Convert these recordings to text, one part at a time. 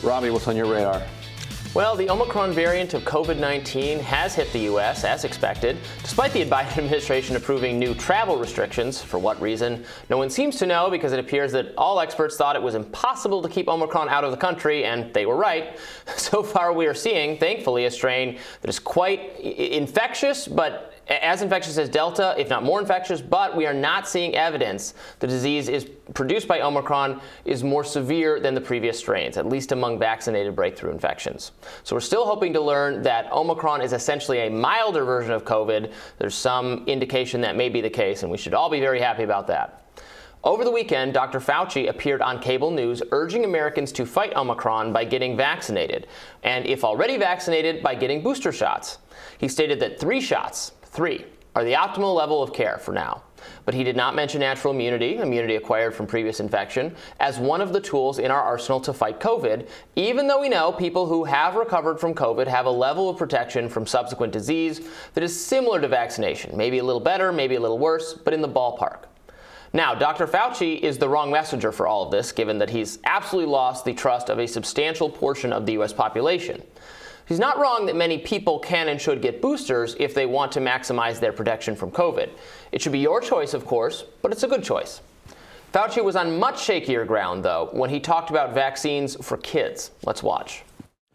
Robby, what's on your radar? Well, the Omicron variant of COVID-19 has hit the U.S. as expected, despite the Biden administration approving new travel restrictions. For what reason? No one seems to know, because it appears that all experts thought it was impossible to keep Omicron out of the country, and they were right. So far, we are seeing, thankfully, a strain that is quite infectious, but as infectious as Delta, if not more infectious, but we are not seeing evidence the disease is produced by Omicron is more severe than the previous strains, at least among vaccinated breakthrough infections. So we're still hoping to learn that Omicron is essentially a milder version of COVID. There's some indication that may be the case, and we should all be very happy about that. Over the weekend, Dr. Fauci appeared on cable news urging Americans to fight Omicron by getting vaccinated, and if already vaccinated, by getting booster shots. He stated that 3 shots, are the optimal level of care for now. But he did not mention natural immunity acquired from previous infection, as one of the tools in our arsenal to fight COVID, even though we know people who have recovered from COVID have a level of protection from subsequent disease that is similar to vaccination. Maybe a little better, maybe a little worse, but in the ballpark. Now, Dr. Fauci is the wrong messenger for all of this, given that he's absolutely lost the trust of a substantial portion of the U.S. population. He's not wrong that many people can and should get boosters if they want to maximize their protection from COVID. It should be your choice, of course, but it's a good choice. Fauci was on much shakier ground, though, when he talked about vaccines for kids. Let's watch.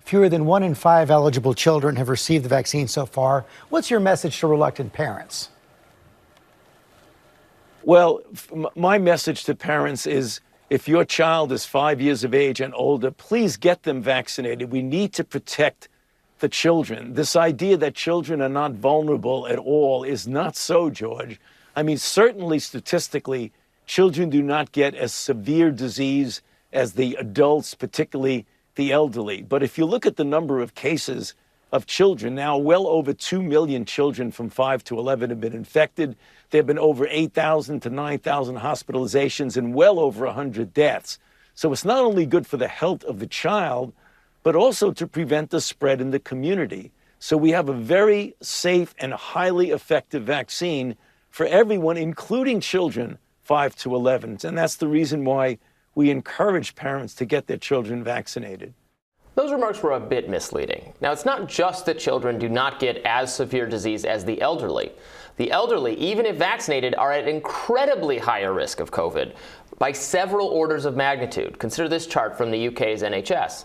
Fewer than 1 in 5 eligible children have received the vaccine so far. What's your message to reluctant parents? Well, my message to parents is, if your child is 5 years of age and older, please get them vaccinated. We need to protect the children. This idea that children are not vulnerable at all is not so, George. I mean, certainly statistically, children do not get as severe disease as the adults, particularly the elderly. But if you look at the number of cases of children, now well over 2 million children from 5 to 11 have been infected. There have been over 8,000 to 9,000 hospitalizations and well over 100 deaths. So it's not only good for the health of the child, but also to prevent the spread in the community. So we have a very safe and highly effective vaccine for everyone, including children 5 to 11. And that's the reason why we encourage parents to get their children vaccinated. Those remarks were a bit misleading. Now, it's not just that children do not get as severe disease as the elderly. The elderly, even if vaccinated, are at incredibly higher risk of COVID by several orders of magnitude. Consider this chart from the UK's NHS.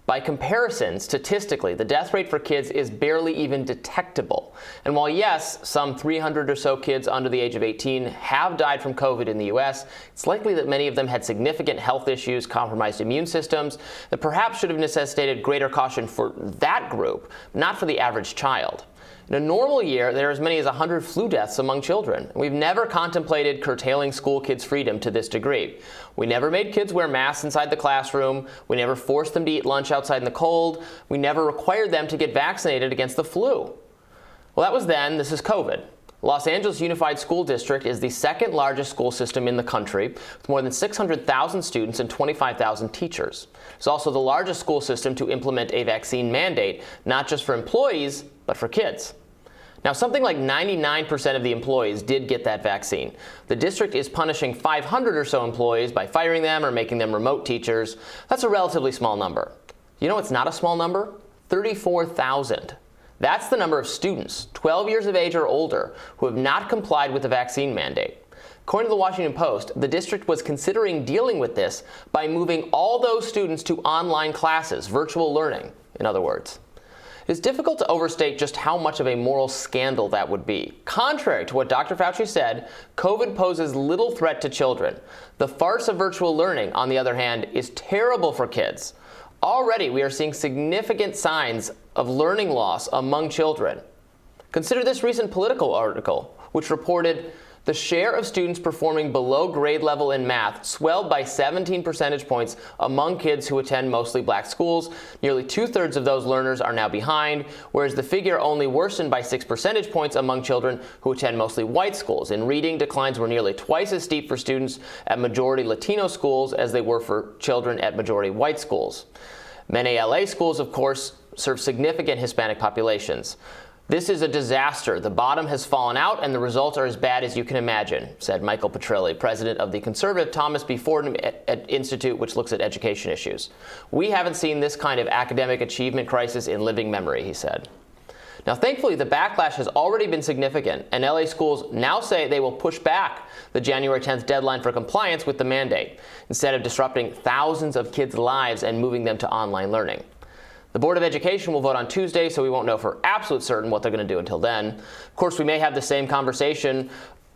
By comparison, statistically, the death rate for kids is barely even detectable. And while, yes, some 300 or so kids under the age of 18 have died from COVID in the U.S., it's likely that many of them had significant health issues, compromised immune systems, that perhaps should have necessitated greater caution for that group, not for the average child. In a normal year, there are as many as 100 flu deaths among children. We've never contemplated curtailing school kids' freedom to this degree. We never made kids wear masks inside the classroom. We never forced them to eat lunch outside in the cold. We never required them to get vaccinated against the flu. Well, that was then. This is COVID. Los Angeles Unified School District is the second largest school system in the country, with more than 600,000 students and 25,000 teachers. It's also the largest school system to implement a vaccine mandate, not just for employees, but for kids. Now, something like 99% of the employees did get that vaccine. The district is punishing 500 or so employees by firing them or making them remote teachers. That's a relatively small number. You know what's not a small number? 34,000. That's the number of students, 12 years of age or older, who have not complied with the vaccine mandate. According to the Washington Post, the district was considering dealing with this by moving all those students to online classes, virtual learning, in other words. It is difficult to overstate just how much of a moral scandal that would be. Contrary to what Dr. Fauci said, COVID poses little threat to children. The farce of virtual learning, on the other hand, is terrible for kids. Already, we are seeing significant signs of learning loss among children. Consider this recent Politico article, which reported the share of students performing below grade level in math swelled by 17 percentage points among kids who attend mostly black schools. Nearly 2/3 of those learners are now behind, whereas the figure only worsened by 6 percentage points among children who attend mostly white schools. In reading, declines were nearly twice as steep for students at majority Latino schools as they were for children at majority white schools. Many LA schools, of course, serve significant Hispanic populations. This is a disaster. The bottom has fallen out and the results are as bad as you can imagine, said Michael Petrilli, president of the conservative Thomas B. Fordham Institute, which looks at education issues. We haven't seen this kind of academic achievement crisis in living memory, he said. Now, thankfully, the backlash has already been significant, and LA schools now say they will push back the January 10th deadline for compliance with the mandate, instead of disrupting thousands of kids' lives and moving them to online learning. The Board of Education will vote on Tuesday, so we won't know for absolute certain what they're going to do until then. Of course, we may have the same conversation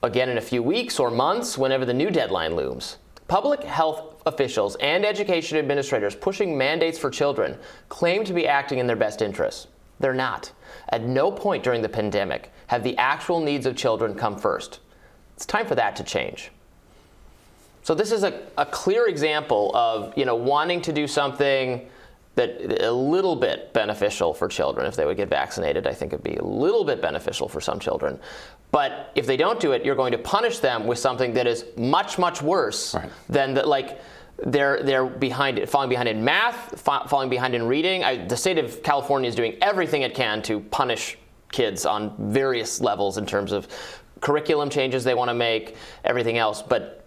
again in a few weeks or months whenever the new deadline looms. Public health officials and education administrators pushing mandates for children claim to be acting in their best interests. They're not. At no point during the pandemic have the actual needs of children come first. It's time for that to change. So this is a clear example of, wanting to do something that a little bit beneficial for children. If they would get vaccinated, I think it'd be a little bit beneficial for some children. But if they don't do it, you're going to punish them with something that is much, much worse than they're behind it, falling behind in math, falling behind in reading. The state of California is doing everything it can to punish kids on various levels in terms of curriculum changes they want to make, everything else. But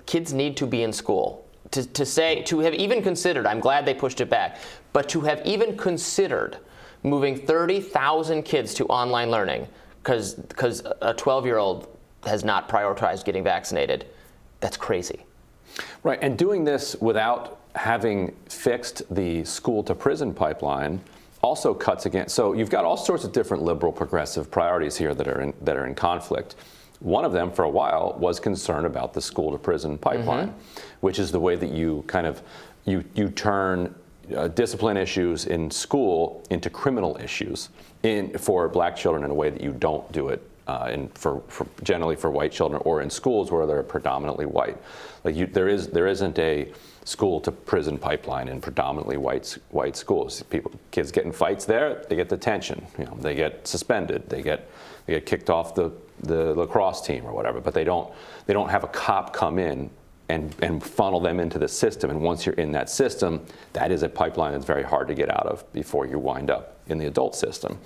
kids need to be in school. To have even considered, I'm glad they pushed it back, but to have even considered moving 30,000 kids to online learning because a 12-year-old has not prioritized getting vaccinated, that's crazy. Right, and doing this without having fixed the school-to-prison pipeline also cuts against. So you've got all sorts of different liberal progressive priorities here that are in conflict. One of them, for a while, was concern about the school-to-prison pipeline, which is the way that you you turn discipline issues in school into criminal issues for black children in a way that you don't do it generally for white children or in schools where they're predominantly white. There isn't a school-to-prison pipeline in predominantly white schools. Kids get in fights there, they get detention. They get suspended. They get kicked off the lacrosse team or whatever, but they don't have a cop come in and funnel them into the system. And once you're in that system, that is a pipeline that's very hard to get out of before you wind up in the adult system.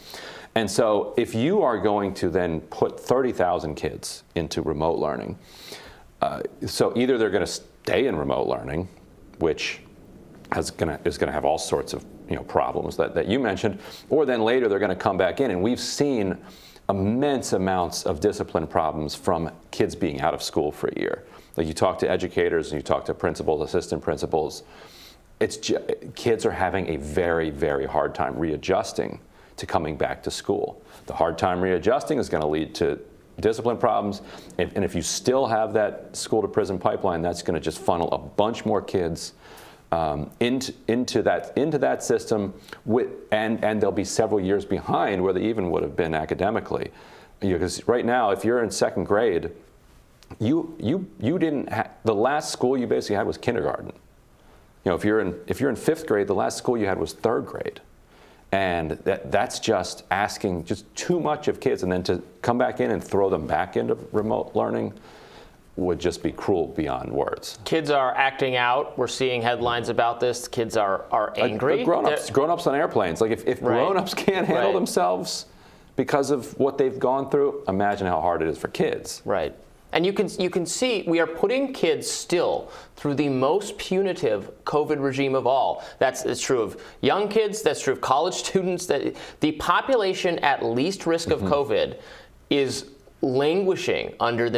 And so if you are going to then put 30,000 kids into remote learning, so either they're going to stay in remote learning, which is going to have all sorts of problems that you mentioned, or then later they're going to come back in. And we've seen immense amounts of discipline problems from kids being out of school for a year. You talk to educators and you talk to principals, assistant principals, kids are having a very, very hard time readjusting to coming back to school. The hard time readjusting is going to lead to discipline problems, and if you still have that school-to-prison pipeline, that's going to just funnel a bunch more kids into that system, and they'll be several years behind where they even would have been academically. Because right now, if you're in second grade, you didn't the last school you basically had was kindergarten. If you're in fifth grade, the last school you had was third grade. And that's just asking just too much of kids, and then to come back in and throw them back into remote learning would just be cruel beyond words. Kids are acting out. We're seeing headlines about this. Kids are angry. Grown-ups on airplanes. If grown-ups can't handle themselves because of what they've gone through, imagine how hard it is for kids. Right. And you can see we are putting kids still through the most punitive COVID regime of all. It's true of young kids. That's true of college students. That the population at least risk of COVID is languishing under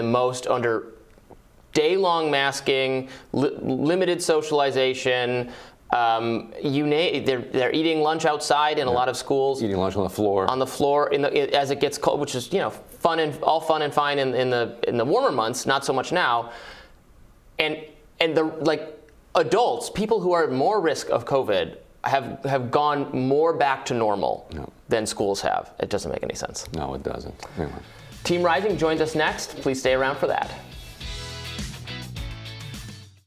day-long masking, limited socialization. They're eating lunch outside in a lot of schools. Eating lunch on the floor. On the floor as it gets cold, which is fun and fine in the warmer months, not so much now. And adults, people who are at more risk of COVID, have gone more back to normal than schools have. It doesn't make any sense. No, it doesn't. Anyway. Team Rising joins us next. Please stay around for that.